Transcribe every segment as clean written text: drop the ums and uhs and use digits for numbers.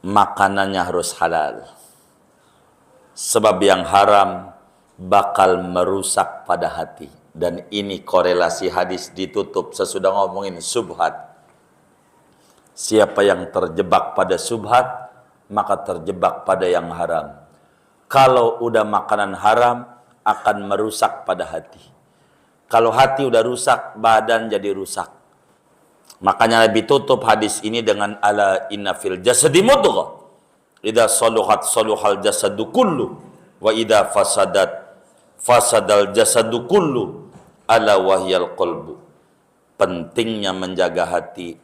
makanannya harus halal. Sebab yang haram bakal merusak pada hati. Dan ini korelasi hadis ditutup sesudah ngomongin subhat. Siapa yang terjebak pada subhat, maka terjebak pada yang haram. Kalau udah makanan haram, akan merusak pada hati. Kalau hati udah rusak, badan jadi rusak. Makanya Nabi tutup hadis ini dengan ala inna fil jasadi mudghah. Idza saluhat saluhal jasadu kullu wa idza fasadat fasadal jasadu kullu ala wahyal qalbu. Pentingnya menjaga hati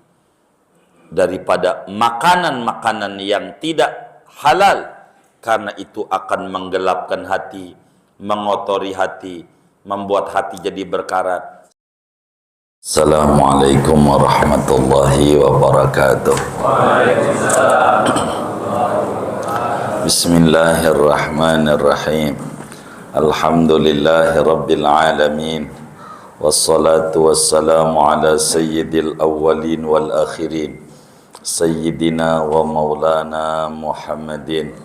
daripada makanan-makanan yang tidak halal, karena itu akan menggelapkan hati, mengotori hati, membuat hati jadi berkarat. Assalamualaikum warahmatullahi wabarakatuh. Bismillahirrahmanirrahim. Alhamdulillahi rabbil alamin. Wassalatu wassalamu ala sayyidil awwalin wal akhirin, sayyidina wa maulana Muhammadin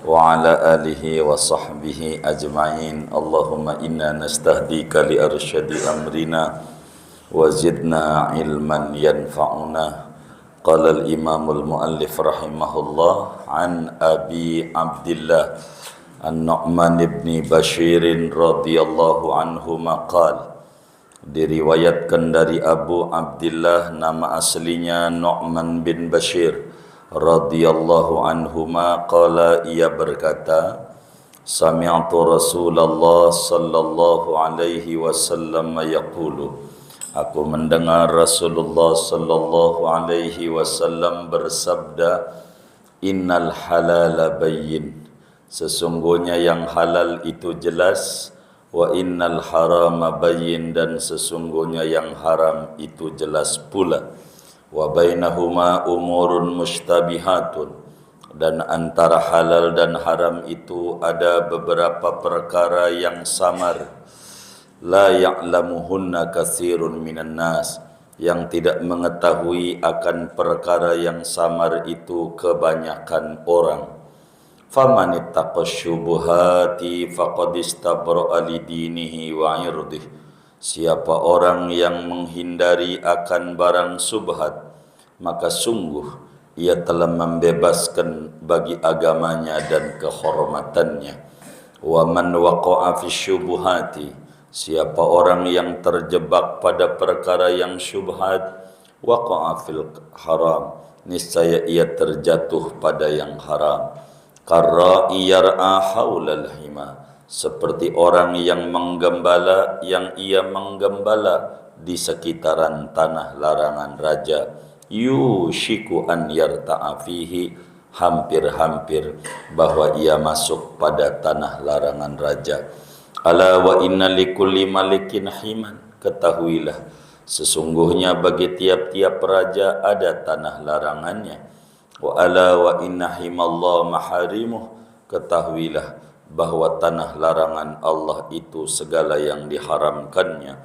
wa ala alihi wa sahbihi ajma'in. Allahumma inna nastahdika li arsyadi amrina wa zidna ilman yanfa'una. Qala al-imamul muallif rahimahullah an Abi Abdillah An-Nu'man ibn Bashir radhiyallahu anhu maqal. Diriwayatkan dari Abu Abdillah, nama aslinya Nu'man bin Bashir radhiyallahu anhu qala, ia berkata, sami'tu Rasulullah sallallahu alaihi wasallam yaqulu, aku mendengar Rasulullah sallallahu alaihi wasallam bersabda, innal halala bayyin, sesungguhnya yang halal itu jelas, wa innal harama bayyin, dan sesungguhnya yang haram itu jelas pula, wa bainahuma umurun mushtabihatun, dan antara halal dan haram itu ada beberapa perkara yang samar, la ya'lamuhunna katsirun minan nas, yang tidak mengetahui akan perkara yang samar itu kebanyakan orang. Faman ittaqa syubuhati faqad istabra'a lidinihi wa 'irdihi, siapa orang yang menghindari akan barang subhat, maka sungguh ia telah membebaskan bagi agamanya dan kehormatannya. Wa man waqa'a fi syubuhati, siapa orang yang terjebak pada perkara yang syubhat, waqa'a fil haram, niscaya ia terjatuh pada yang haram. Karra'i yar'a haulal hima, seperti orang yang menggembala, yang ia menggembala di sekitaran tanah larangan raja. Yushiku an yarta'a fihi, hampir-hampir bahwa ia masuk pada tanah larangan raja. Ala wa inna likulli malikin himan, ketahuilah sesungguhnya bagi tiap-tiap raja ada tanah larangannya. Wa ala wa inna himallah maharimuh, ketahuilah bahwa tanah larangan Allah itu segala yang diharamkannya.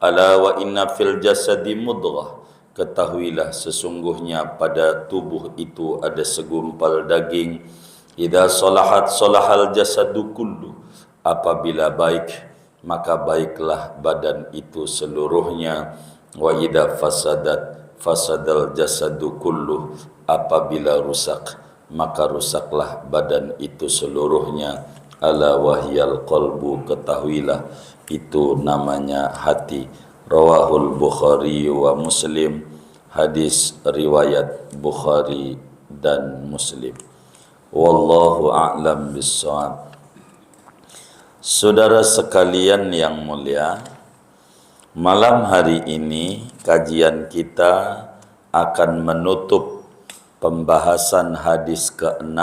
Ala wa inna fil jasadi mudghah, ketahuilah sesungguhnya pada tubuh itu ada segumpal daging. Idza salahat salahal jasadu kullu, apabila baik maka baiklah badan itu seluruhnya. Wa idza fasadat fasadal jasadu kullu, apabila rusak maka rusaklah badan itu seluruhnya. Ala wahyal qalbu, ketahuilah itu namanya hati. Rawahul Bukhari wa Muslim, hadis riwayat Bukhari dan Muslim. Wallahu a'lam bissawab. Saudara sekalian yang mulia, malam hari ini kajian kita akan menutup pembahasan hadis ke-6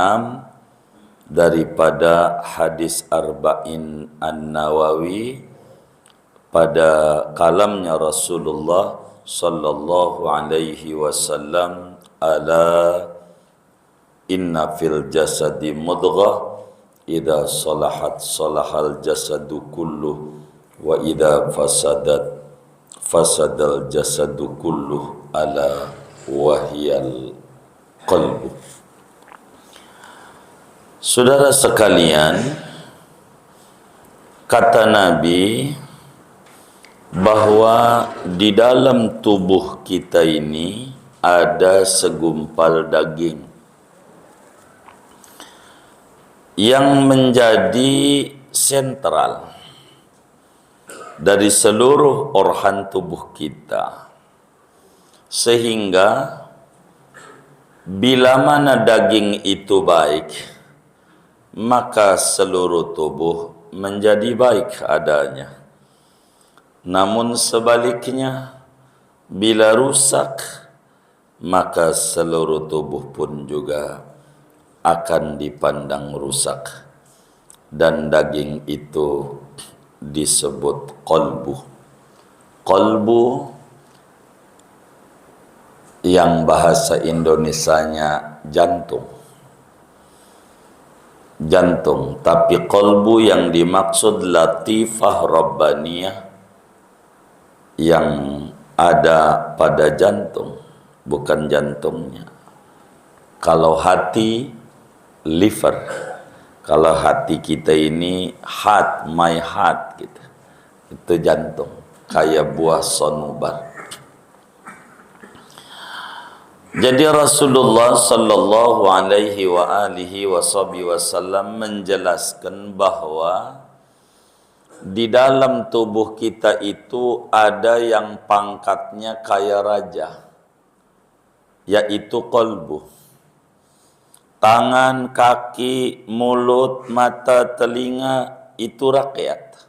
daripada hadis Arba'in An-Nawawi pada kalamnya Rasulullah sallallahu alaihi wasallam, ala inna fil jasadi mudghah idza salahat salahal jasadu kulluh wa idza fasadat fasadal jasadu kulluh ala wahyal qalbu. Saudara sekalian, kata Nabi bahwa di dalam tubuh kita ini ada segumpal daging yang menjadi sentral dari seluruh organ tubuh kita, sehingga bila mana daging itu baik, maka seluruh tubuh menjadi baik adanya. Namun sebaliknya, bila rusak, maka seluruh tubuh pun juga akan dipandang rusak. Dan daging itu disebut qalbu. Qalbu yang bahasa Indonesianya jantung. Jantung, tapi qalbu yang dimaksud latifah rabbaniyah yang ada pada jantung, bukan jantungnya. Kalau hati, liver. Kalau hati kita ini heart, my heart gitu. Itu jantung, kayak buah sonubar. Jadi Rasulullah sallallahu alaihi wa alihi wasallam menjelaskan bahwa di dalam tubuh kita itu ada yang pangkatnya kayak raja, yaitu qalbu. Tangan, kaki, mulut, mata, telinga itu rakyat.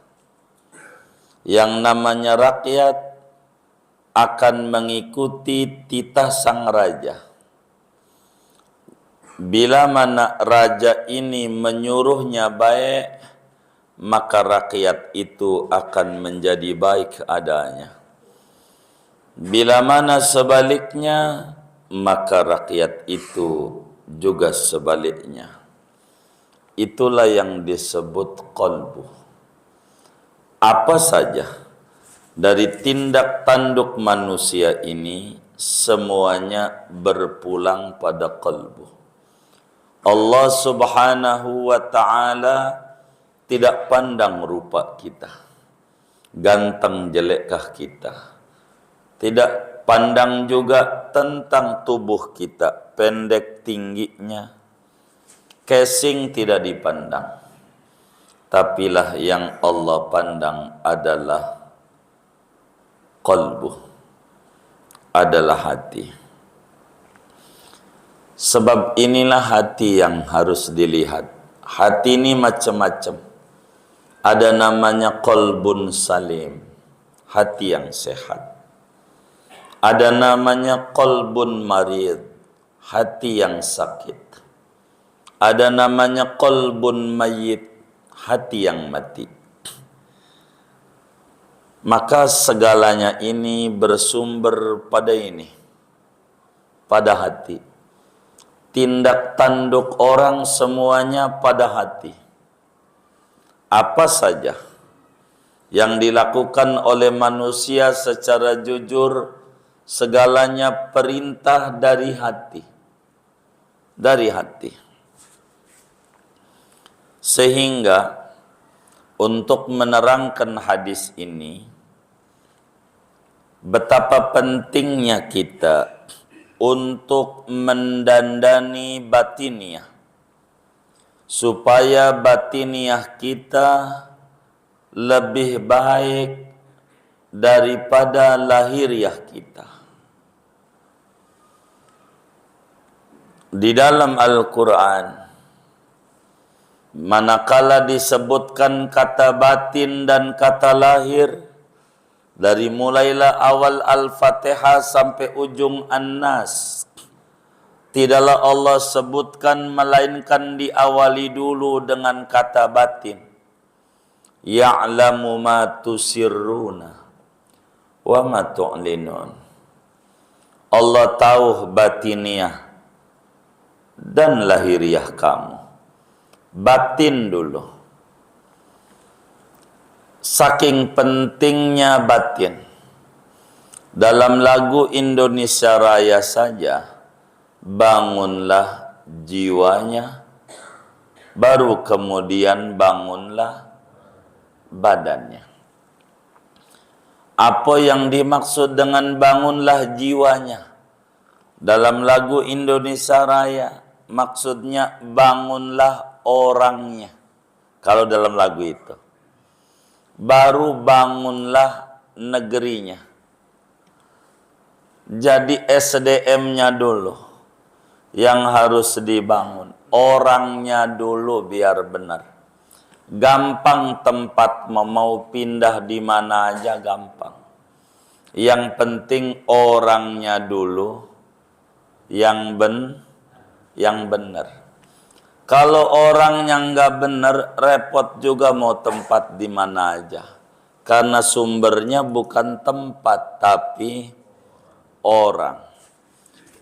Yang namanya rakyat akan mengikuti titah sang raja. Bila mana raja ini menyuruhnya baik, maka rakyat itu akan menjadi baik adanya. Bila mana sebaliknya, maka rakyat itu juga sebaliknya. Itulah yang disebut qalbu. Apa saja dari tindak tanduk manusia ini, semuanya berpulang pada qalbu. Allah subhanahu wa ta'ala tidak pandang rupa kita, ganteng jelekkah kita. Tidak pandang juga tentang tubuh kita, pendek tingginya, casing tidak dipandang. Tapilah yang Allah pandang adalah qalbu, adalah hati. Sebab inilah hati yang harus dilihat. Hati ini macam-macam. Ada namanya qalbun salim, hati yang sehat. Ada namanya qalbun marid, hati yang sakit. Ada namanya qalbun mayyit, hati yang mati. Maka segalanya ini bersumber pada ini, pada hati. Tindak tanduk orang semuanya pada hati. Apa saja yang dilakukan oleh manusia secara jujur, segalanya perintah dari hati. Dari hati. Sehingga untuk menerangkan hadis ini, betapa pentingnya kita untuk mendandani batiniah, supaya batiniah kita lebih baik daripada lahiriah kita. Di dalam Al-Quran, manakala disebutkan kata batin dan kata lahir, dari mulailah awal Al-Fatihah sampai ujung An-Nas, tidaklah Allah sebutkan melainkan diawali dulu dengan kata batin. Ya'lamu ma tusirruna wa ma tu'linun. Allah tahu batiniah dan lahiriah kamu. Batin dulu. Saking pentingnya batin, dalam lagu Indonesia Raya saja, bangunlah jiwanya, baru kemudian bangunlah badannya. Apa yang dimaksud dengan bangunlah jiwanya? Dalam lagu Indonesia Raya, maksudnya bangunlah orangnya. Kalau dalam lagu itu. Baru bangunlah negerinya. Jadi SDM-nya dulu yang harus dibangun. Orangnya dulu biar benar. Gampang tempat mau pindah di mana aja gampang. Yang penting orangnya dulu yang benar. Kalau orangnya nggak benar, repot juga mau tempat di mana aja. Karena sumbernya bukan tempat tapi orang.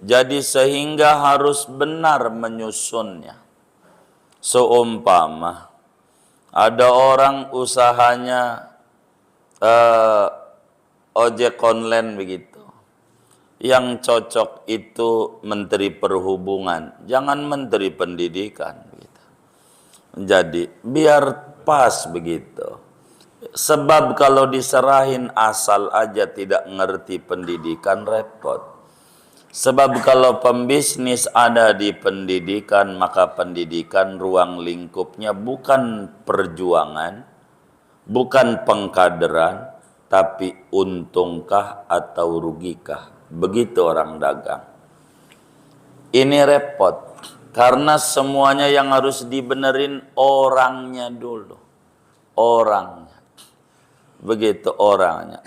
Jadi sehingga harus benar menyusunnya. Seumpama ada orang usahanya ojek online begitu. Yang cocok itu Menteri Perhubungan, jangan Menteri Pendidikan begitu. Jadi biar pas begitu. Sebab kalau diserahin asal aja tidak ngerti pendidikan repot. Sebab kalau pembisnis ada di pendidikan, maka pendidikan ruang lingkupnya bukan perjuangan, bukan pengkaderan, tapi untungkah atau rugikah. Begitu orang dagang. Ini repot, karena semuanya yang harus dibenerin orangnya dulu. Orangnya. Begitu orangnya.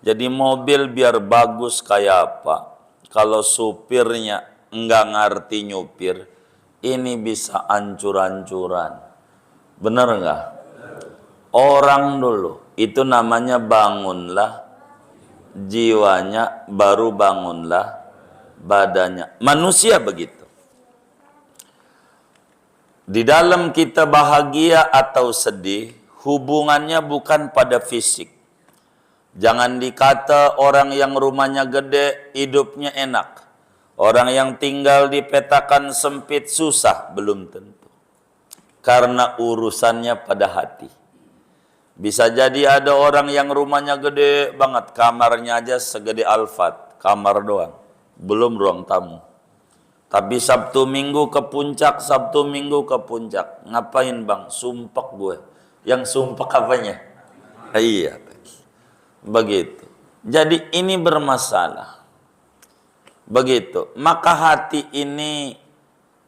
Jadi mobil biar bagus kayak apa, kalau supirnya enggak ngerti nyupir, ini bisa ancur-ancuran. Bener enggak? Orang dulu, itu namanya bangunlah jiwanya, baru bangunlah badannya. Manusia begitu. Di dalam kita bahagia atau sedih, hubungannya bukan pada fisik. Jangan dikata orang yang rumahnya gede, hidupnya enak. Orang yang tinggal di petakan sempit susah, belum tentu. Karena urusannya pada hati. Bisa jadi ada orang yang rumahnya gede banget, kamarnya aja segede Alphard, kamar doang. Belum ruang tamu. Tapi Sabtu Minggu ke puncak, Sabtu Minggu ke puncak. Ngapain bang? Sumpek gue. Yang sumpek apanya? Iya. Begitu. Jadi ini bermasalah. Begitu. Maka hati ini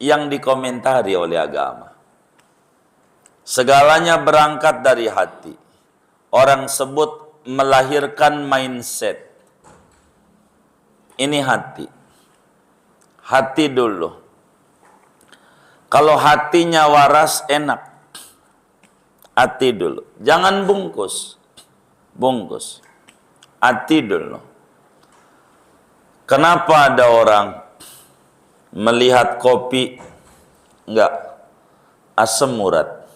yang dikomentari oleh agama. Segalanya berangkat dari hati. Orang sebut melahirkan mindset. Ini hati. Hati dulu. Kalau hatinya waras, enak. Hati dulu. Jangan bungkus. Bungkus. Hati dulu. Kenapa ada orang melihat kopi enggak asam urat?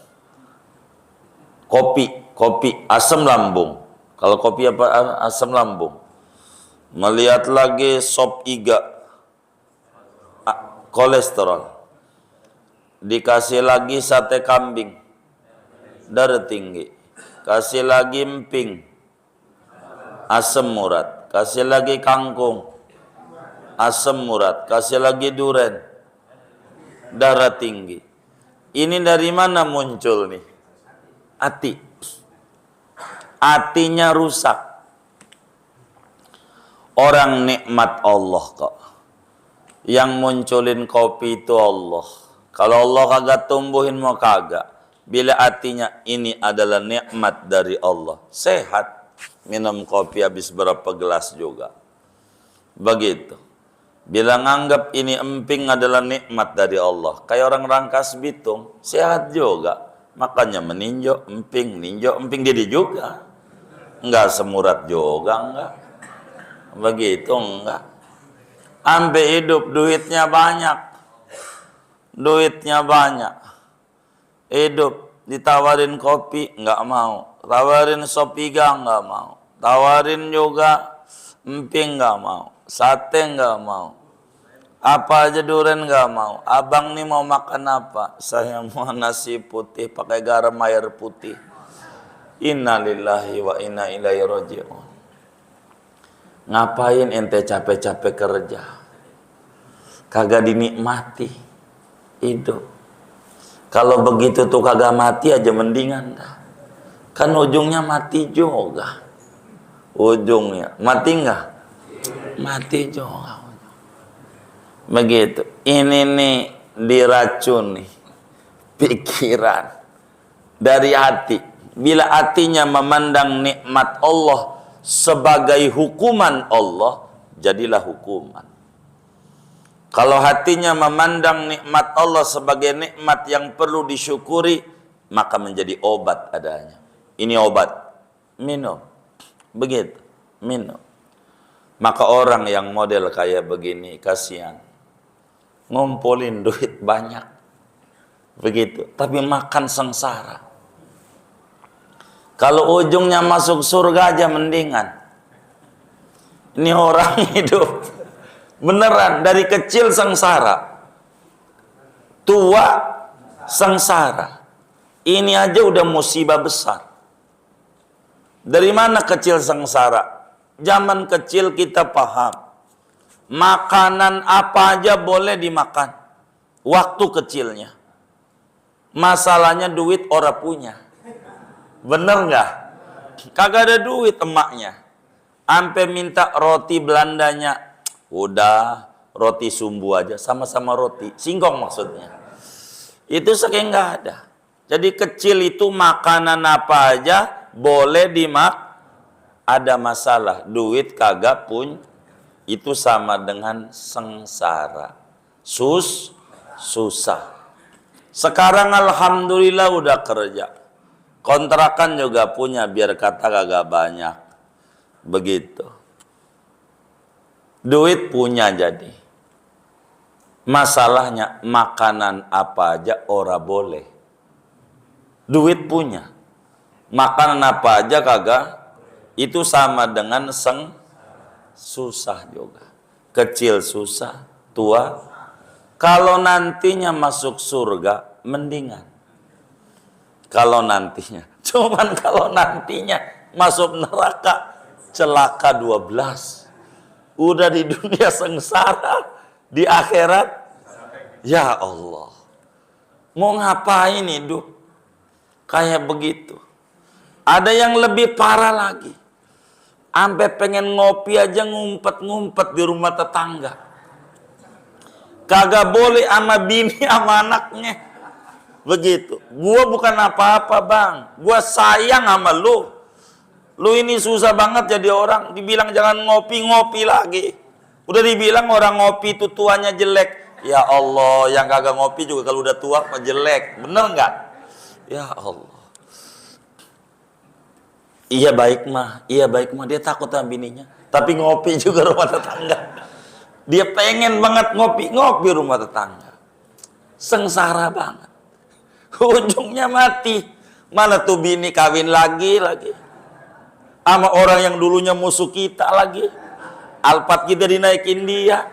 Kopi asam lambung. Kalau kopi apa? Asam lambung. Melihat lagi sop iga kolesterol. Dikasih lagi sate kambing darah tinggi. Kasih lagi emping asam urat. Kasih lagi kangkung asam urat. Kasih lagi duren darah tinggi. Ini dari mana muncul nih? Hati. Hatinya rusak. Orang nikmat Allah kok. Yang munculin kopi itu Allah. Kalau Allah kagak tumbuhin mau kagak. Bila hatinya ini adalah nikmat dari Allah, sehat. Minum kopi habis berapa gelas juga. Begitu. Bila nganggap ini emping adalah nikmat dari Allah, kayak orang Rangkas Bitung, sehat juga. Makanya meninjau emping, ninjau emping jadi juga. Enggak semurat juga enggak. Begitu enggak. Ambil hidup duitnya banyak. Duitnya banyak. Hidup ditawarin kopi enggak mau. Tawarin sop iga enggak mau. Tawarin juga emping enggak mau. Sate enggak mau. Apa aja duren nggak mau. Abang nih mau makan apa? Saya mau nasi putih pakai garam air putih. Innalillahi wa inna ilaihi raji'un. Ngapain ente capek-capek kerja? Kagak dinikmati hidup. Kalau begitu tuh kagak mati aja mendingan dah. Kan ujungnya mati juga. Ujungnya mati enggak? Mati juga. Begitu. Ini nih diracun nih pikiran dari hati. Bila hatinya memandang nikmat Allah sebagai hukuman Allah, jadilah hukuman. Kalau hatinya memandang nikmat Allah sebagai nikmat yang perlu disyukuri, maka menjadi obat adanya. Ini obat, minum. Begitu, minum. Maka orang yang model kayak begini, kasihan. Ngumpulin duit banyak. Begitu, tapi makan sengsara. Kalau ujungnya masuk surga aja mendingan. Ini orang hidup beneran dari kecil sengsara, tua sengsara. Ini aja udah musibah besar. Dari mana kecil sengsara? Zaman kecil kita paham makanan apa aja boleh dimakan waktu kecilnya. Masalahnya duit ora punya. Bener nggak? Kagak ada duit emaknya. Ampe minta roti Belandanya. Udah, roti sumbu aja. Sama-sama roti. Singkong maksudnya. Itu saking nggak ada. Jadi kecil itu makanan apa aja boleh dimak. Ada masalah. Duit kagak pun. Itu sama dengan sengsara. Susah. Sekarang alhamdulillah udah kerja. Kontrakan juga punya, biar kata kagak banyak. Begitu. Duit punya jadi. Masalahnya makanan apa aja ora boleh. Duit punya. Makanan apa aja kagak. Itu sama dengan susah juga. Kecil susah, tua. Kalau nantinya masuk surga, mendingan. Kalau nantinya, cuman kalau nantinya masuk neraka, celaka 12. Udah di dunia sengsara, di akhirat, ya Allah. Mau ngapain hidup? Kayak begitu. Ada yang lebih parah lagi. Sampai pengen ngopi aja ngumpet-ngumpet di rumah tetangga. Kagak boleh sama bini sama anaknya. Begitu. Gua bukan apa-apa bang. Gua sayang sama lu. Lu ini susah banget jadi orang. Dibilang jangan ngopi-ngopi lagi. Udah dibilang orang ngopi itu tuanya jelek. Ya Allah, yang kagak ngopi juga kalau udah tua mah jelek. Bener nggak? Ya Allah. Iya baik mah. Dia takut sama bininya. Tapi ngopi juga rumah tetangga. Dia pengen banget ngopi rumah tetangga. Sengsara banget. Ujungnya mati. Mana tuh bini kawin lagi. Sama orang yang dulunya musuh kita lagi. Alphard kita dinaikin dia.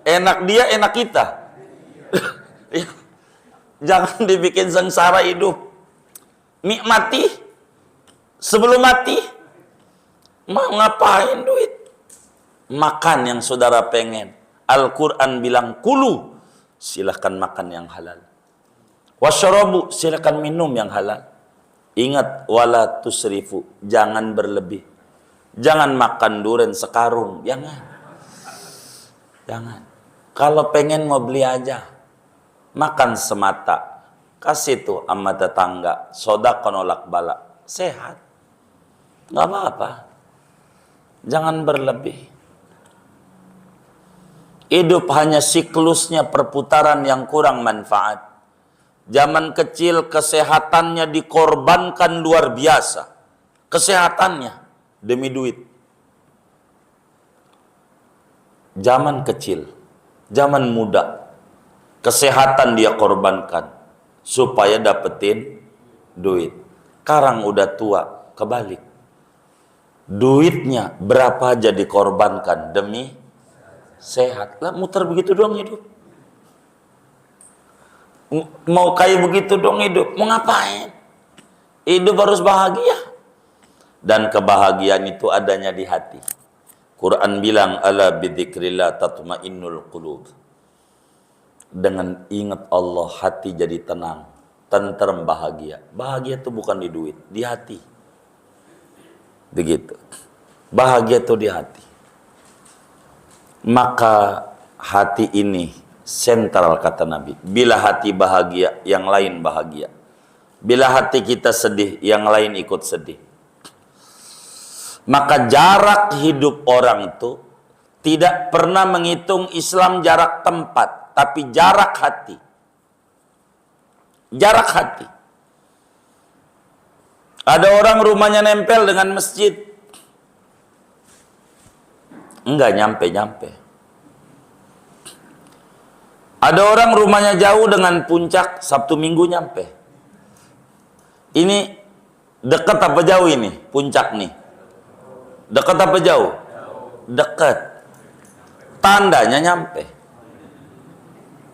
Enak dia, enak kita. Jangan dibikin sengsara hidup. Nikmati. Sebelum mati. Mau ngapain duit? Makan yang saudara pengen. Al-Quran bilang kulu. Silahkan makan yang halal. Wasyarabu, silakan minum yang halal. Ingat, wala tusrifu, jangan berlebih. Jangan makan durian sekarung, jangan. Kalau pengen mau beli aja, makan semata. Kasih tuh sama tetangga, sodaqah nolak bala. Sehat. Gak apa-apa. Jangan berlebih. Hidup hanya siklusnya perputaran yang kurang manfaat. Zaman kecil kesehatannya dikorbankan luar biasa. Kesehatannya demi duit. Zaman kecil, zaman muda, kesehatan dia korbankan supaya dapetin duit. Sekarang udah tua, kebalik. Duitnya berapa aja dikorbankan demi sehat. Lah muter begitu doang hidup. Mau kayak begitu dong hidup. Mau ngapain? Hidup harus bahagia. Dan kebahagiaan itu adanya di hati. Quran bilang, ala bidzikrillah tatmainnul qulub. Dengan ingat Allah hati jadi tenang, tentrem, bahagia. Bahagia itu bukan di duit, di hati. Begitu. Bahagia itu di hati. Maka hati ini sentral kata Nabi. Bila hati bahagia, yang lain bahagia. Bila hati kita sedih, yang lain ikut sedih. Maka jarak hidup orang itu tidak pernah menghitung Islam jarak tempat, tapi jarak hati. Jarak hati. Ada orang rumahnya nempel dengan masjid. Enggak nyampe-nyampe. Ada orang rumahnya jauh dengan puncak, Sabtu Minggu nyampe. Ini dekat apa jauh ini? Puncak nih. Dekat apa jauh? Dekat. Tandanya nyampe.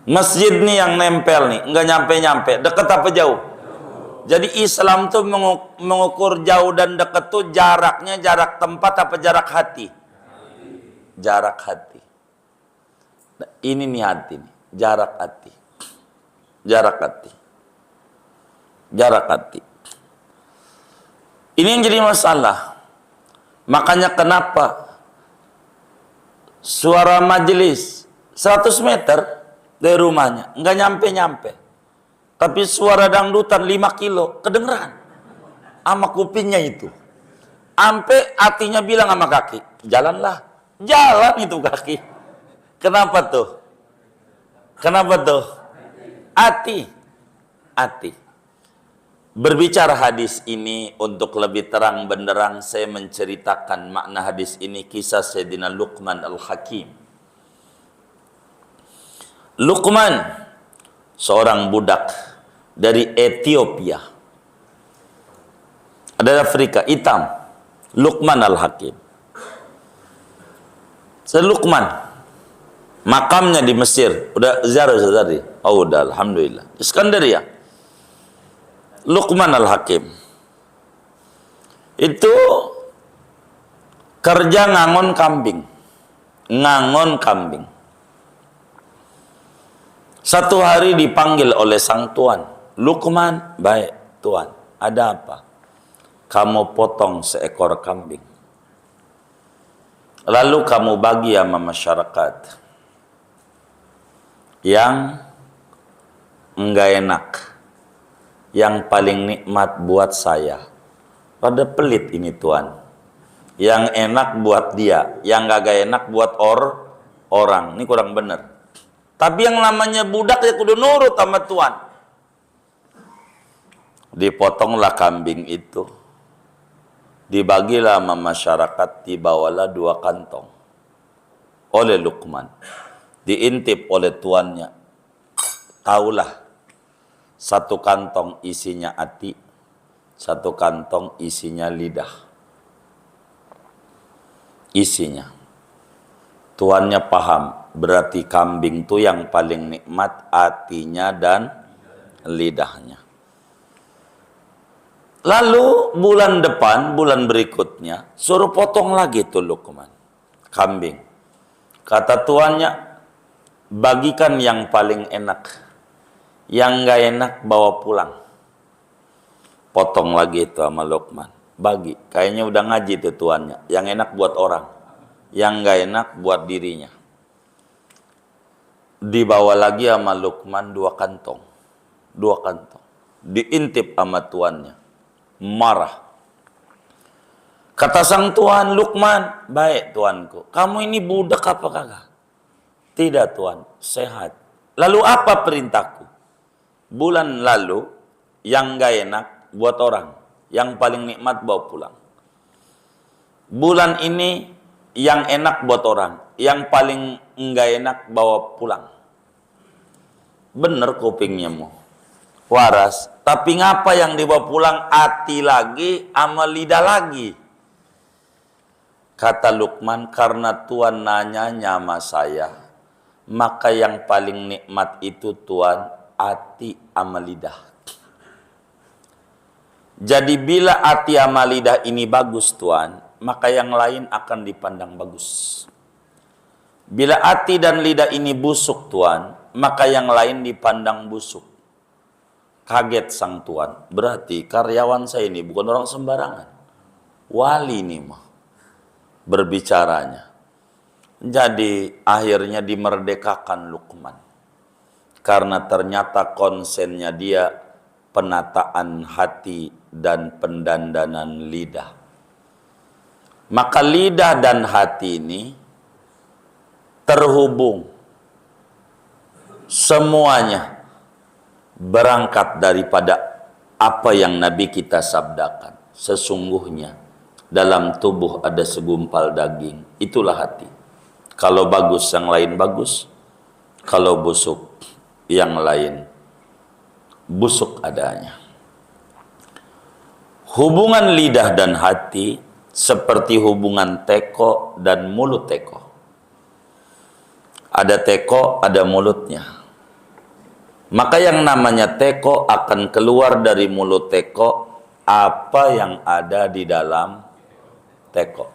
Masjid nih yang nempel nih, enggak nyampe-nyampe. Dekat apa jauh? Jadi Islam tuh mengukur jauh dan dekat tuh jaraknya jarak tempat apa jarak hati? Jarak hati. Nah, ini nih hati nih, jarak hati. Jarak hati. Jarak hati. Ini yang jadi masalah. Makanya kenapa suara majelis 100 meter dari rumahnya nggak nyampe-nyampe, tapi suara dangdutan 5 kilo kedengeran sama kupingnya itu, sampai hatinya bilang sama kaki, jalanlah, jalan itu kaki. Kenapa tuh? Kenapa tuh? Hati. Hati. Berbicara hadis ini untuk lebih terang benderang, saya menceritakan makna hadis ini, kisah Sayyidina Luqman Al-Hakim. Luqman, seorang budak dari Ethiopia, ada Afrika, hitam. Luqman Al-Hakim. Luqman, makamnya di Mesir. Udah ziarah tadi? Oh udah, alhamdulillah. Iskandaria. Luqman Al-Hakim itu kerja ngangon kambing. Ngangon kambing. Satu hari dipanggil oleh sang tuan. Luqman, baik tuan, ada apa? Kamu potong seekor kambing, lalu kamu bagi sama masyarakat yang enggak enak, yang paling nikmat buat saya. Pada pelit ini tuan. Yang enak buat dia, yang gak enak buat orang. Ini kurang bener. Tapi yang namanya budak ya kudu nurut sama tuan. Dipotonglah kambing itu. Dibagilah sama masyarakat, dibawalah 2 kantong oleh Luqman. Diintip oleh tuannya. Taulah, 1 kantong isinya hati, 1 kantong isinya lidah. Isinya. Tuannya paham, berarti kambing itu yang paling nikmat hatinya dan lidahnya. Lalu bulan depan, bulan berikutnya, suruh potong lagi tuh Luqman kambing. Kata tuannya, bagikan yang paling enak. Yang gak enak bawa pulang. Potong lagi itu sama Luqman. Bagi. Kayaknya udah ngaji tuh tuannya. Yang enak buat orang. Yang gak enak buat dirinya. Dibawa lagi sama Luqman 2 kantong. 2 kantong. Diintip sama tuannya. Marah. Kata sang tuan, Luqman, baik tuanku. Kamu ini budak apa kagak? Tidak tuan, sehat. Lalu apa perintahku? Bulan lalu, yang gak enak buat orang. Yang paling nikmat bawa pulang. Bulan ini, yang enak buat orang. Yang paling enggak enak bawa pulang. Bener kupingnya mu. Waras. Tapi ngapa yang dibawa pulang hati lagi sama lidah lagi? Kata Luqman, karena Tuhan nanyanya sama saya, maka yang paling nikmat itu Tuhan, hati sama lidah. Jadi bila hati sama lidah ini bagus Tuhan, maka yang lain akan dipandang bagus. Bila hati dan lidah ini busuk Tuhan, maka yang lain dipandang busuk. Kaget sang Tuhan, berarti karyawan saya ini bukan orang sembarangan. Wali ini mah berbicaranya. Jadi akhirnya dimerdekakan Luqman. Karena ternyata konsennya dia penataan hati dan pendandanan lidah. Maka lidah dan hati ini terhubung. Semuanya berangkat daripada apa yang Nabi kita sabdakan. Sesungguhnya dalam tubuh ada segumpal daging. Itulah hati. Kalau bagus yang lain bagus. Kalau busuk yang lain busuk adanya. Hubungan lidah dan hati seperti hubungan teko dan mulut teko. Ada teko, ada mulutnya. Maka yang namanya teko akan keluar dari mulut teko apa yang ada di dalam teko.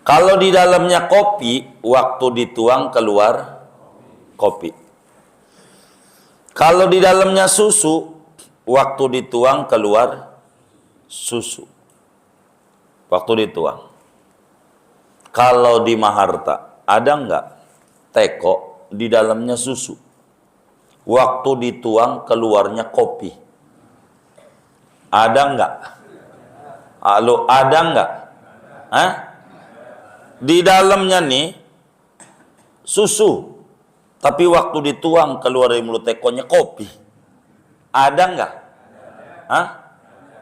Kalau di dalamnya kopi, waktu dituang keluar kopi. Kalau di dalamnya susu, waktu dituang keluar susu. Waktu dituang. Kalau di Maharta, ada enggak teko di dalamnya susu? Waktu dituang keluarnya kopi. Ada enggak? Halo, ada enggak? Hah? Di dalamnya nih susu. Tapi waktu dituang keluar dari mulut tekonya kopi. Ada enggak? Hah?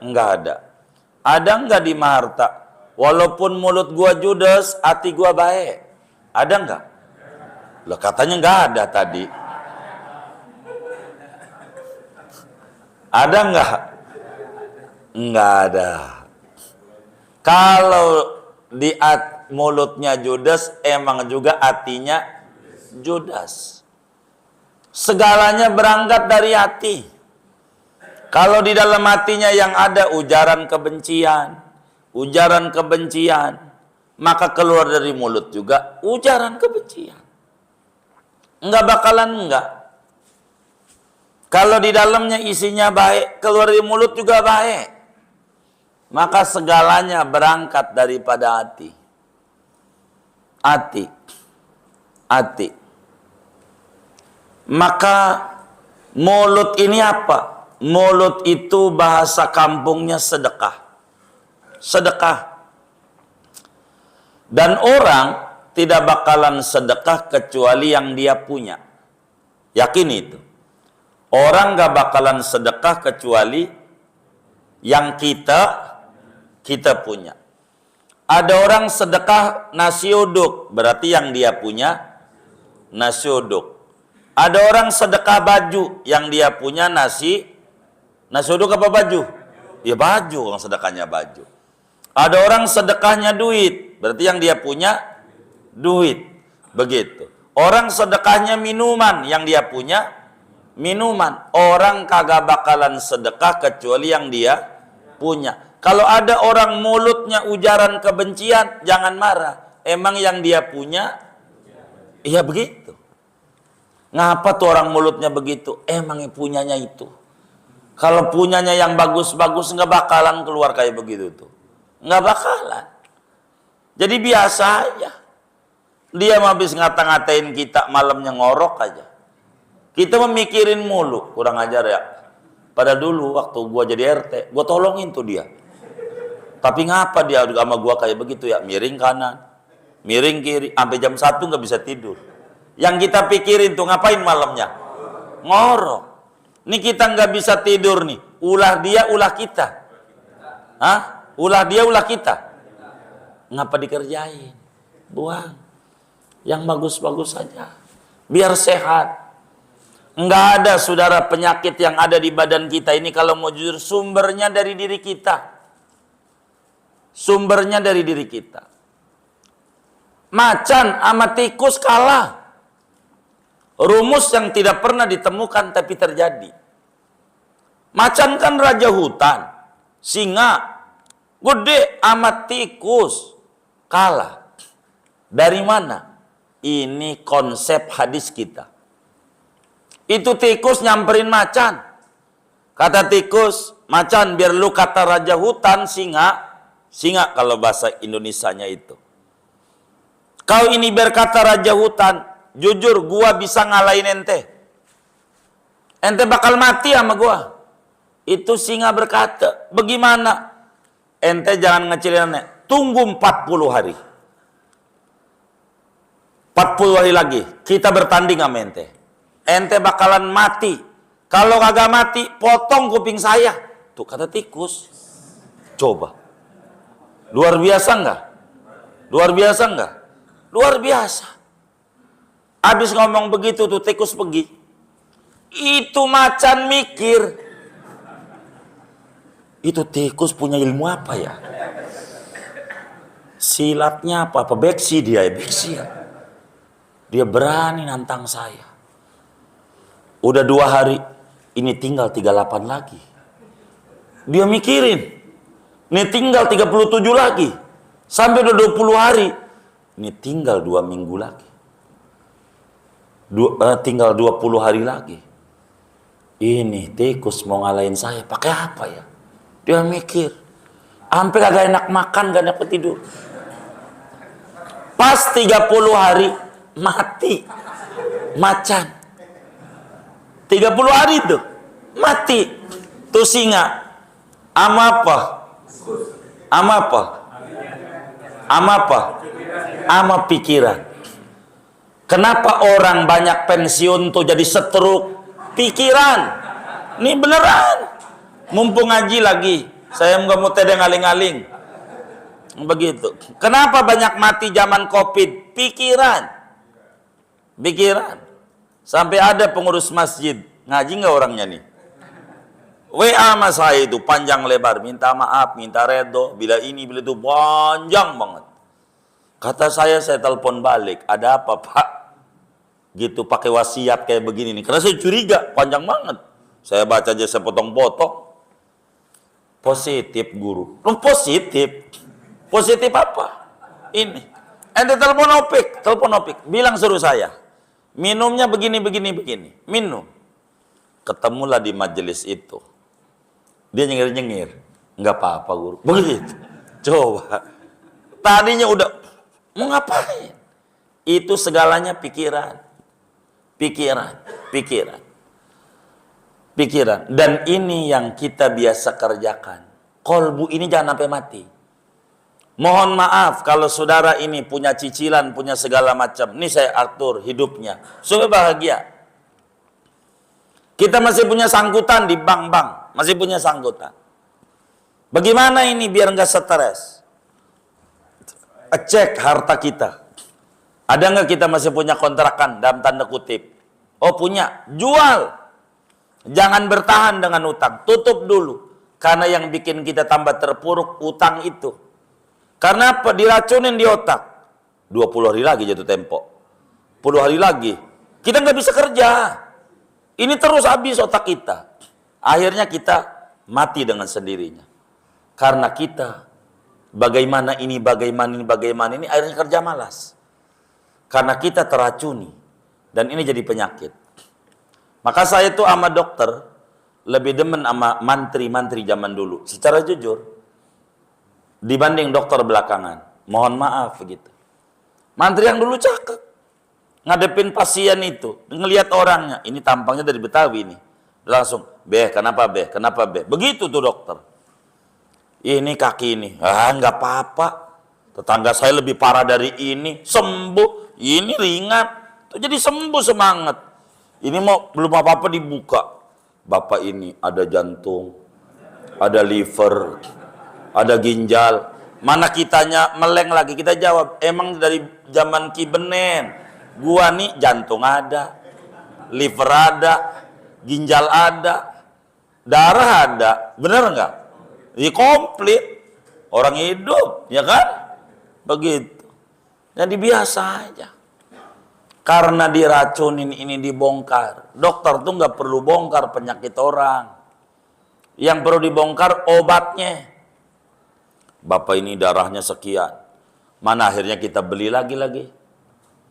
Enggak ada. Ada enggak di Maharta? Walaupun mulut gua judes, hati gua baik. Ada enggak? Lah katanya enggak ada tadi. Ada enggak? Enggak ada. Kalau di mulutnya judes, emang juga hatinya judas. Segalanya berangkat dari hati. Kalau di dalam hatinya yang ada ujaran kebencian, maka keluar dari mulut juga ujaran kebencian. Enggak bakalan enggak. Kalau di dalamnya isinya baik, keluar dari mulut juga baik. Maka segalanya berangkat daripada hati. Hati. Maka mulut ini apa? Mulut itu bahasa kampungnya sedekah. Sedekah. Dan orang tidak bakalan sedekah kecuali yang dia punya. Yakin itu. Orang gak bakalan sedekah kecuali yang kita punya. Ada orang sedekah nasi uduk, berarti yang dia punya nasi uduk. Ada orang sedekah baju, yang dia punya nasi uduk apa baju? Ya baju, orang sedekahnya baju. Ada orang sedekahnya duit, berarti yang dia punya duit. Begitu. Orang sedekahnya minuman, yang dia punya minuman. Orang kagak bakalan sedekah kecuali yang dia punya. Kalau ada orang mulutnya ujaran kebencian, jangan marah. Emang yang dia punya, iya begitu. Ngapa tuh orang mulutnya begitu? Emang yang punyanya itu. Kalau punyanya yang bagus-bagus, nggak bakalan keluar kayak begitu tuh. Nggak bakalan. Jadi biasa aja. Dia habis ngata-ngatain kita, malamnya ngorok aja. Kita memikirin mulu, kurang ajar ya. Pada dulu waktu gua jadi RT, gua tolongin tuh dia. Tapi ngapa dia sama gua kayak begitu ya? Miring kanan, miring kiri, sampai jam 1 nggak bisa tidur. Yang kita pikirin tuh ngapain malamnya? Ngorok. Nih kita nggak bisa tidur nih. Ulah dia, ulah kita. Hah? Ulah dia, ulah kita. Ngapa dikerjain? Buang. Yang bagus-bagus saja. Biar sehat. Enggak ada saudara penyakit yang ada di badan kita ini kalau mau jujur sumbernya dari diri kita. Sumbernya dari diri kita. Macan sama tikus kalah. Rumus yang tidak pernah ditemukan tapi terjadi. Macan kan raja hutan, singa, gede sama tikus kalah. Dari mana? Ini konsep hadis kita. Itu tikus nyamperin macan. Kata tikus, macan biar lu kata raja hutan, singa kalau bahasa Indonesianya itu. Kau ini berkata raja hutan, jujur gua bisa ngalahin ente. Ente bakal mati sama gua. Itu singa berkata, bagaimana? Ente jangan ngecilin ente. Tunggu 40 hari. 40 hari lagi, kita bertanding sama ente. Ente bakalan mati. Kalau kagak mati, potong kuping saya. Tuh kata tikus. Coba. Luar biasa enggak? Luar biasa enggak? Luar biasa. Habis ngomong begitu tuh tikus pergi. Itu macan mikir. Itu tikus punya ilmu apa ya? Silatnya apa? Beksi dia, beksi ya. Dia berani nantang saya. Udah 2 hari, ini tinggal 38 lagi. Dia mikirin, ini tinggal 37 lagi. Sampai udah 20 hari, ini tinggal 2 minggu lagi. Tinggal 20 hari lagi. Ini tikus mau ngalahin saya, pakai apa ya? Dia mikir. Sampai kagak enak makan, gak enak tidur. Pas 30 hari, mati. Macan. 30 hari itu mati. Tuh singa. Ama apa? Ama apa? Ama apa? Ama pikiran. Kenapa orang banyak pensiun tuh jadi stroke? Pikiran. Ini beneran. Mumpung ngaji lagi. Saya nggak mau tede ngaling-ngaling. Begitu. Kenapa banyak mati zaman Covid? Pikiran. Pikiran. Sampai ada pengurus masjid, ngaji nggak orangnya nih? WA sama saya itu panjang lebar, minta maaf, minta redo, bila ini, bila itu, panjang banget. Kata saya telepon balik, ada apa Pak? Gitu pakai wasiat kayak begini nih, karena saya curiga, panjang banget. Saya baca aja, saya potong-potong. Positif guru, positif. Positif apa? Ini. Ente telepon opik, bilang suruh saya. Minumnya begini. Minum. Ketemulah di majelis itu. Dia nyengir-nyengir. Enggak apa-apa guru. Begitu. Coba. Tadinya udah. Mau ngapain? Itu segalanya pikiran. Pikiran. Dan ini yang kita biasa kerjakan. Kolbu ini jangan sampai mati. Mohon maaf kalau saudara ini punya cicilan, punya segala macam. Ini saya atur hidupnya supaya bahagia. Kita masih punya sangkutan di bank-bank, masih punya sangkutan. Bagaimana ini biar nggak stres? Cek harta kita. Ada nggak kita masih punya kontrakan dalam tanda kutip? Oh punya, jual. Jangan bertahan dengan utang, tutup dulu. Karena yang bikin kita tambah terpuruk utang itu. Karena apa? Diracunin di otak. 20 hari lagi jatuh tempo. 10 hari lagi. Kita nggak bisa kerja. Ini terus habis otak kita. Akhirnya kita mati dengan sendirinya. Karena kita bagaimana ini, akhirnya kerja malas. Karena kita teracuni. Dan ini jadi penyakit. Maka saya itu sama dokter lebih demen sama mantri-mantri zaman dulu. Secara jujur. Dibanding dokter belakangan. Mohon maaf gitu. Mantri yang dulu cakep. Ngadepin pasien itu. Ngelihat orangnya. Ini tampangnya dari Betawi nih. Langsung. Kenapa? Begitu tuh dokter. Ini kaki ini. Nggak apa-apa. Tetangga saya lebih parah dari ini. Sembuh. Ini ringan. Tuh jadi sembuh semangat. Ini mau belum apa-apa dibuka. Bapak ini ada jantung. Ada liver. Ada ginjal, mana kitanya meleng lagi, kita jawab, emang dari zaman Ki Benen, gua nih jantung ada, liver ada, ginjal ada, darah ada, bener nggak? Ini komplit, orang hidup, ya kan? Begitu. Jadi biasa aja. Karena diracunin ini dibongkar. Dokter tuh nggak perlu bongkar penyakit orang. Yang perlu dibongkar obatnya. Bapak ini darahnya sekian. Mana akhirnya kita beli lagi.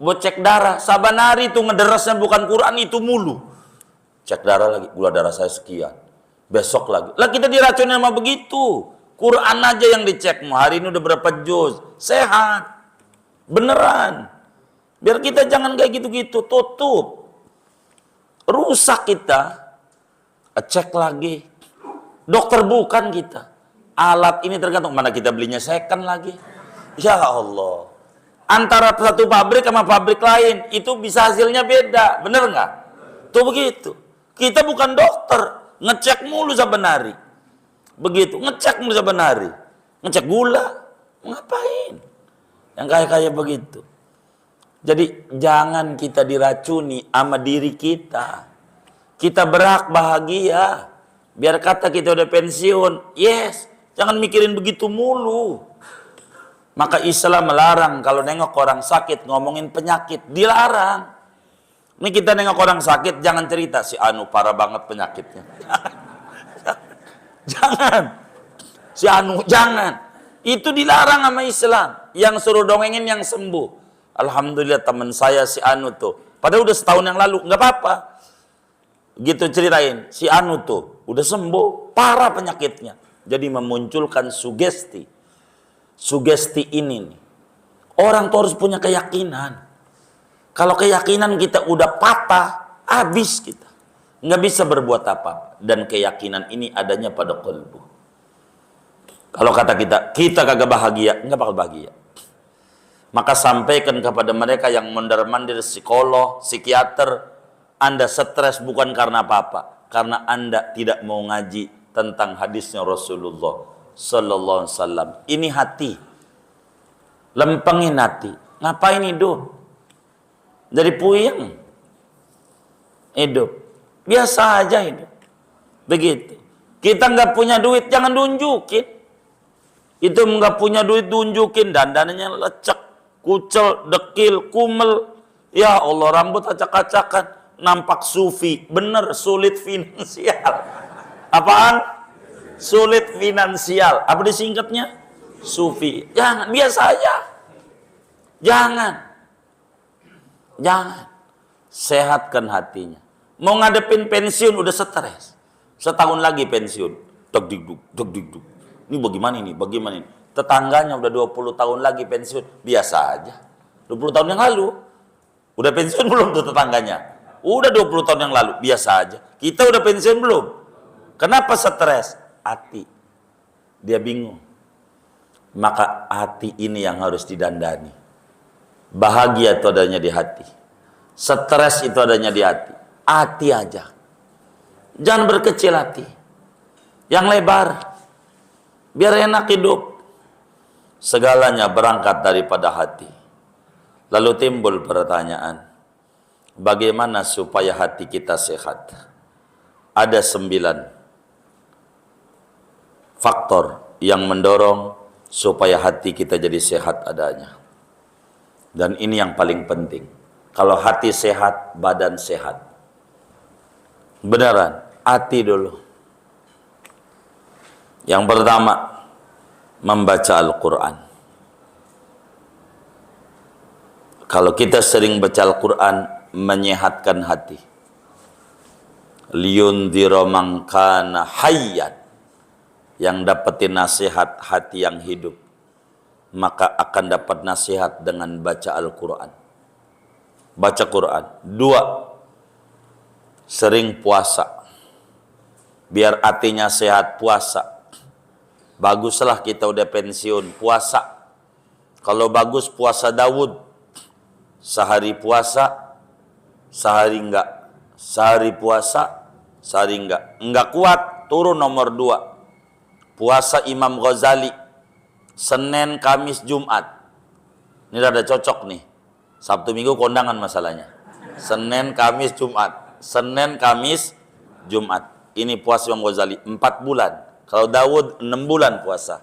Buat cek darah. Saban hari tuh ngederesnya bukan Quran itu mulu. Cek darah lagi. Gula darah saya sekian. Besok lagi. Lah kita diracunin sama begitu. Quran aja yang dicek. Hari ini udah berapa juz. Sehat. Beneran. Biar kita jangan kayak gitu-gitu, tutup. Rusak kita, cek lagi. Dokter bukan kita. Alat ini tergantung mana kita belinya second lagi. Ya Allah. Antara satu pabrik sama pabrik lain, itu bisa hasilnya beda. Bener nggak? Tuh begitu. Kita bukan dokter, ngecek mulu saben hari. Begitu, ngecek mulu saben hari. Ngecek gula, ngapain? Yang kayak begitu. Jadi jangan kita diracuni sama diri kita. Kita berhak bahagia. Biar kata kita udah pensiun. Yes, jangan mikirin begitu mulu. Maka Islam melarang kalau nengok orang sakit ngomongin penyakit. Dilarang. Ini kita nengok orang sakit jangan cerita si Anu parah banget penyakitnya. Jangan. Si Anu jangan. Itu dilarang sama Islam. Yang suruh dongengin yang sembuh. Alhamdulillah teman saya si Anu tuh. Padahal udah setahun yang lalu. Nggak apa-apa. Gitu ceritain. Si Anu tuh udah sembuh. Parah penyakitnya. Jadi memunculkan sugesti. Sugesti ini nih. Orang tuh harus punya keyakinan. Kalau keyakinan kita udah patah. Habis kita. Nggak bisa berbuat apa. Dan keyakinan ini adanya pada qalbu. Kalau kata kita kagak bahagia, nggak bakal bahagia. Maka sampaikan kepada mereka yang mondar-mandir psikolog, psikiater, Anda stres bukan karena apa-apa, karena Anda tidak mau ngaji tentang hadisnya Rasulullah Sallallahu Alaihi Wasallam. Ini hati, lempengin hati. Ngapain hidup? Jadi puyeng, hidup biasa aja hidup. Begitu. Kita nggak punya duit, jangan tunjukin. Itu nggak punya duit tunjukin dandanannya lecek, kucel, dekil, kumel. Ya Allah rambut acak-acakan, nampak sufi. Bener sulit finansial. Apaan? Sulit finansial. Apa disingkatnya? Sufi. Jangan, biasa aja. Jangan. Sehatkan hatinya. Mau ngadepin pensiun udah stres. Setahun lagi pensiun. Deg-deg-deg. Ini bagaimana ini? Tetangganya udah 20 tahun lagi pensiun. Biasa aja. 20 tahun yang lalu. Udah pensiun belum tuh tetangganya? Udah 20 tahun yang lalu. Biasa aja. Kita udah pensiun belum? Kenapa stres? Hati. Dia bingung. Maka hati ini yang harus didandani. Bahagia itu adanya di hati. Stres itu adanya di hati. Hati aja. Jangan berkecil hati. Yang lebar. Biar enak hidup. Segalanya berangkat daripada hati. Lalu timbul pertanyaan. Bagaimana supaya hati kita sehat? Ada 9 faktor yang mendorong supaya hati kita jadi sehat adanya. Dan ini yang paling penting. Kalau hati sehat, badan sehat. Beneran, hati dulu. Yang pertama, membaca Al-Quran. Kalau kita sering baca Al-Quran, menyehatkan hati. Liyundhira man kana hayyan. Yang dapetin nasihat hati yang hidup, maka akan dapat nasihat dengan baca Al-Quran. Baca Quran. 2, sering puasa. Biar hatinya sehat, puasa. Baguslah kita udah pensiun, puasa. Kalau bagus puasa Daud. Sehari puasa, sehari enggak. Sehari puasa, sehari enggak. Enggak kuat, turun nomor 2. Puasa Imam Ghazali. Senin, Kamis, Jumat. Ini rada cocok nih. Sabtu Minggu kondangan masalahnya. Senin, Kamis, Jumat. Senin, Kamis, Jumat. Ini puasa Imam Ghazali 4 bulan. Kalau Daud 6 bulan puasa.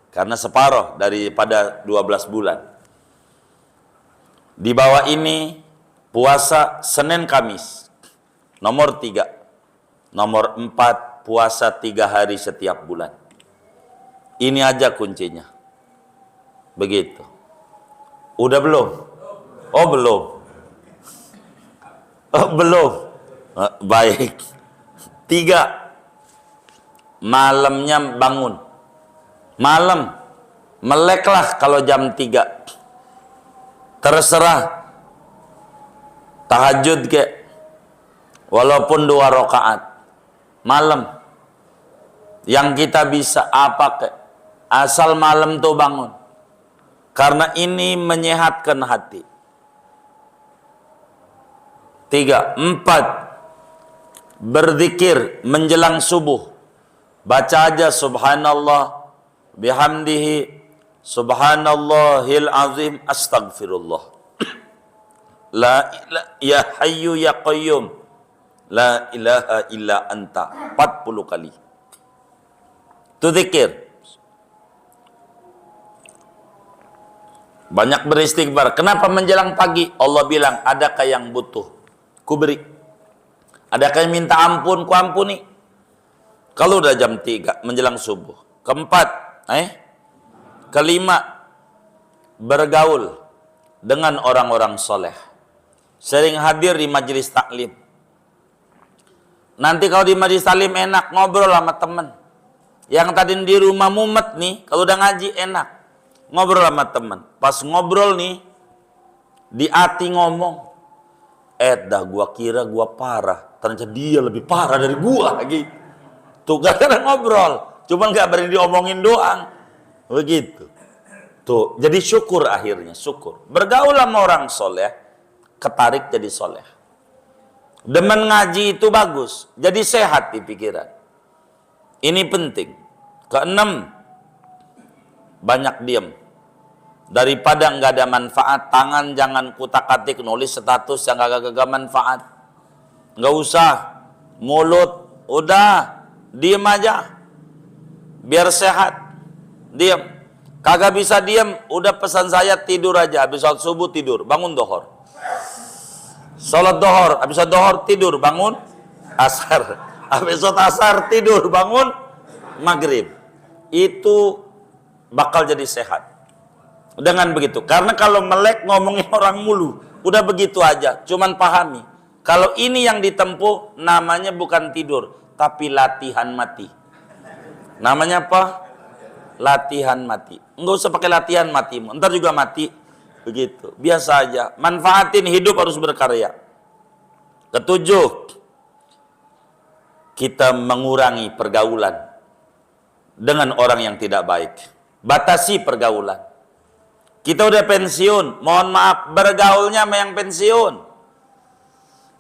Karena separuh daripada 12 bulan. Di bawah ini puasa Senin Kamis. Nomor 3. Nomor 4 puasa 3 hari setiap bulan. Ini aja kuncinya. Begitu. Udah belum? Oh belum. Oh belum. Baik. 3. Malamnya bangun. Malam. Meleklah kalau jam 3. Terserah. Tahajud ke. Walaupun 2 rakaat. Malam. Yang kita bisa apa ke. Asal malam tuh bangun. Karena ini menyehatkan hati. 3. 4. Berzikir menjelang subuh. Baca aja subhanallah bihamdihi subhanallahil azim astaghfirullah. La ilaha ya hayyu ya qayyum. La ilaha illa anta. 40 kali. Itu zikir. Banyak beristighfar. Kenapa menjelang pagi? Allah bilang, adakah yang butuh? Ku beri. Adakah yang minta ampun? Ku ampuni. Kalau udah jam 3 menjelang subuh. Keempat, kelima, bergaul dengan orang-orang soleh. Sering hadir di majelis taklim. Nanti kalau di majelis taklim enak ngobrol sama temen. Yang tadi di rumah mumet nih, kalau udah ngaji enak ngobrol sama temen. Pas ngobrol nih, di hati ngomong, dah gua kira gua parah, ternyata dia lebih parah dari gua lagi. Tuh kadang ngobrol, cuman gak berani diomongin doang. Begitu. Tuh, jadi syukur akhirnya, syukur. Bergaul sama orang soleh, ketarik jadi soleh. Demen ngaji itu bagus, jadi sehat di pikiran. Ini penting. Keenam, banyak diam. Daripada nggak ada manfaat, tangan jangan kutak-katik nulis status yang gak manfaat. Nggak usah. Mulut, udah. Diam aja. Biar sehat. Diam. Kagak bisa diam, udah pesan saya tidur aja. Habis sholat subuh tidur, bangun dohor. Sholat dohor, habis sholat dohor tidur, bangun asar. Habis sholat asar tidur, bangun maghrib. Itu bakal jadi sehat. Dengan begitu. Karena kalau melek ngomongin orang mulu, udah begitu aja. Cuman pahami. Kalau ini yang ditempuh, namanya bukan tidur, tapi latihan mati. Namanya apa? Latihan mati. Enggak usah pakai latihan mati. Ntar juga mati. Begitu. Biasa aja. Manfaatin hidup harus berkarya. Ketujuh, kita mengurangi pergaulan dengan orang yang tidak baik. Batasi pergaulan. Kita udah pensiun, mohon maaf, bergaulnya sama yang pensiun.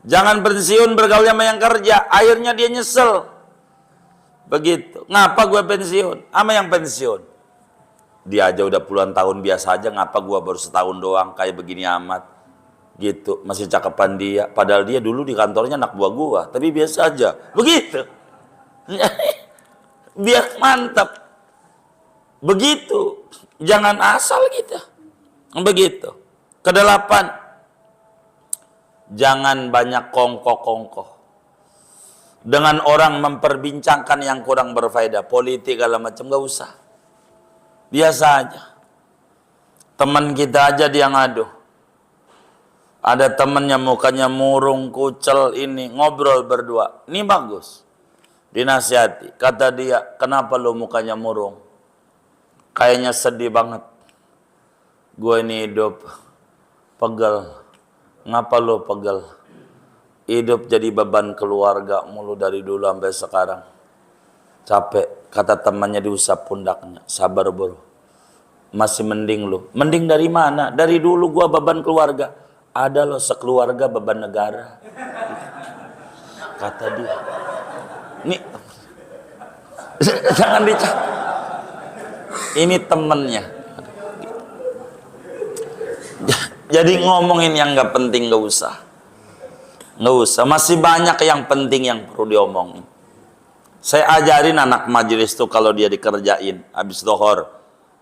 Jangan pensiun bergaulnya sama yang kerja, akhirnya dia nyesel. Begitu. Ngapa gue pensiun? Sama yang pensiun. Dia aja udah puluhan tahun biasa aja, ngapa gue baru setahun doang kayak begini amat. Gitu, masih cakepan dia. Padahal dia dulu di kantornya anak buah gue, tapi biasa aja. Begitu. Biar mantap. Begitu. Jangan asal kita. Begitu. Kedelapan, jangan banyak kongkoh-kongkoh. Dengan orang memperbincangkan yang kurang berfaedah, politik segala macam, gak usah. Biasa aja. Teman kita aja dia ngadu. Ada temennya mukanya murung, kucel, ini ngobrol berdua. Ini bagus. Dinasihati. Kata dia, kenapa lo mukanya murung? Kayaknya sedih banget. Gue ini hidup pegel. Ngapa lo pegel? Hidup jadi beban keluarga mulu dari dulu sampai sekarang. Capek. Kata temannya diusap pundaknya. Sabar bro. Masih mending lo. Mending dari mana? Dari dulu gue beban keluarga. Ada lo sekeluarga beban negara. Kata dia. Nih. Jangan dicap. Ini temennya. Jadi ngomongin yang gak penting gak usah. Gak usah. Masih banyak yang penting yang perlu diomongin. Saya ajarin anak majelis tuh kalau dia dikerjain habis dohor,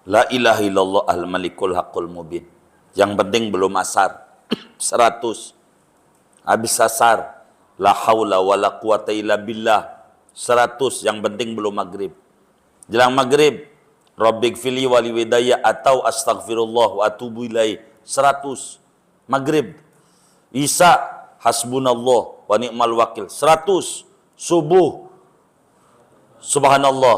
la ilaha illallah al malikul haqqul mubin. yang penting belum asar. 100. Habis asar, la haula wala quwata illa billah. 100, yang penting belum maghrib. Jelang maghrib, Rabbighfirli wali widaya atau astaghfirullah wa atubu ilaih. 100. Maghrib. Isya, hasbunallah wa ni'mal wakil. 100. Subuh, subhanallah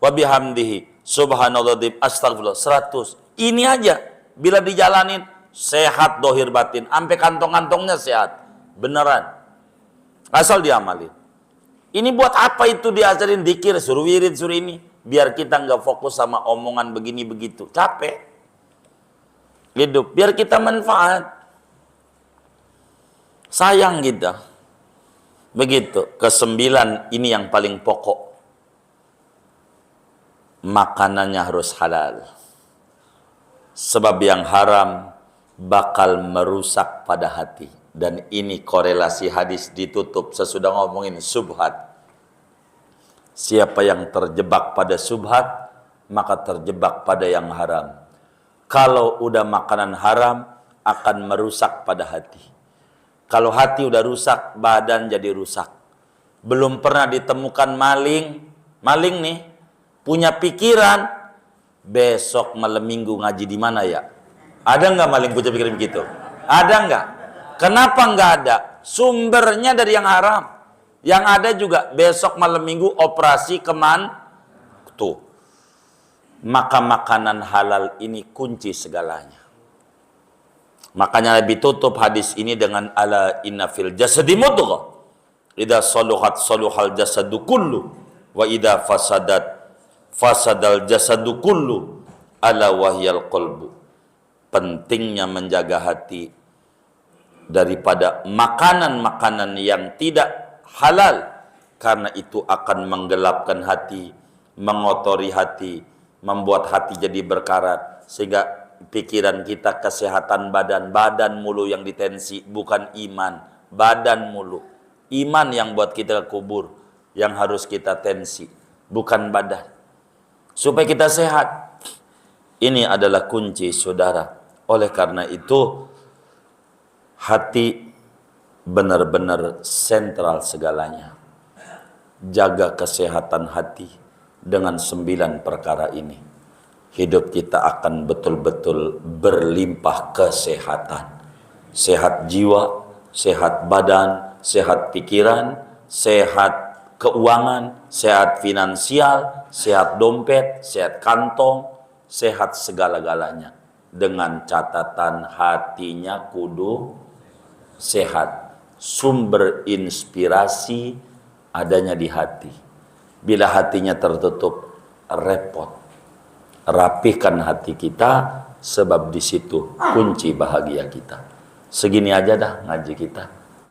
wa bihamdihi subhanallah astagfirullah. 100. Ini aja bila dijalanin sehat dohir batin, sampai kantong-kantongnya sehat beneran, asal diamalin. Ini buat apa itu diajarin dikir, suruh wirid, suruh ini? Biar kita nggak fokus sama omongan begini begitu, capek hidup. Biar kita manfaat, sayang kita. Begitu. Kesembilan, ini yang paling pokok, makanannya harus halal. Sebab yang haram bakal merusak pada hati. Dan ini korelasi hadis ditutup sesudah ngomongin subhat. Siapa yang terjebak pada subhat, maka terjebak pada yang haram. Kalau udah makanan haram, akan merusak pada hati. Kalau hati udah rusak, badan jadi rusak. Belum pernah ditemukan maling nih, punya pikiran, besok malam minggu ngaji di mana ya? Ada nggak maling punya pikiran begitu? Ada nggak? Kenapa nggak ada? Sumbernya dari yang haram. Yang ada juga besok malam minggu operasi keman. Tuh. Maka makanan halal ini kunci segalanya. Makanya Nabi tutup hadis ini dengan ala inna fil jasadi mudghah. Idza saluhat saluhal jasadu kullu wa idza fasadal jasadu kullu ala wahyal qalbu. Pentingnya menjaga hati daripada makanan-makanan yang tidak halal, karena itu akan menggelapkan hati, mengotori hati, membuat hati jadi berkarat, sehingga pikiran kita, kesehatan badan mulu yang ditensi, bukan iman, badan mulu. Iman yang buat kita kubur, yang harus kita tensi, bukan badan. Supaya kita sehat. Ini adalah kunci, saudara. Oleh karena itu, hati benar-benar sentral segalanya. Jaga kesehatan hati dengan 9 perkara ini. Hidup kita akan betul-betul berlimpah kesehatan. Sehat jiwa, sehat badan, sehat pikiran, sehat keuangan, sehat finansial, sehat dompet, sehat kantong, sehat segala-galanya. Dengan catatan hatinya kudu sehat. Sumber inspirasi adanya di hati. Bila hatinya tertutup, repot. Rapihkan hati kita, sebab di situ kunci bahagia kita. Segini aja dah ngaji kita.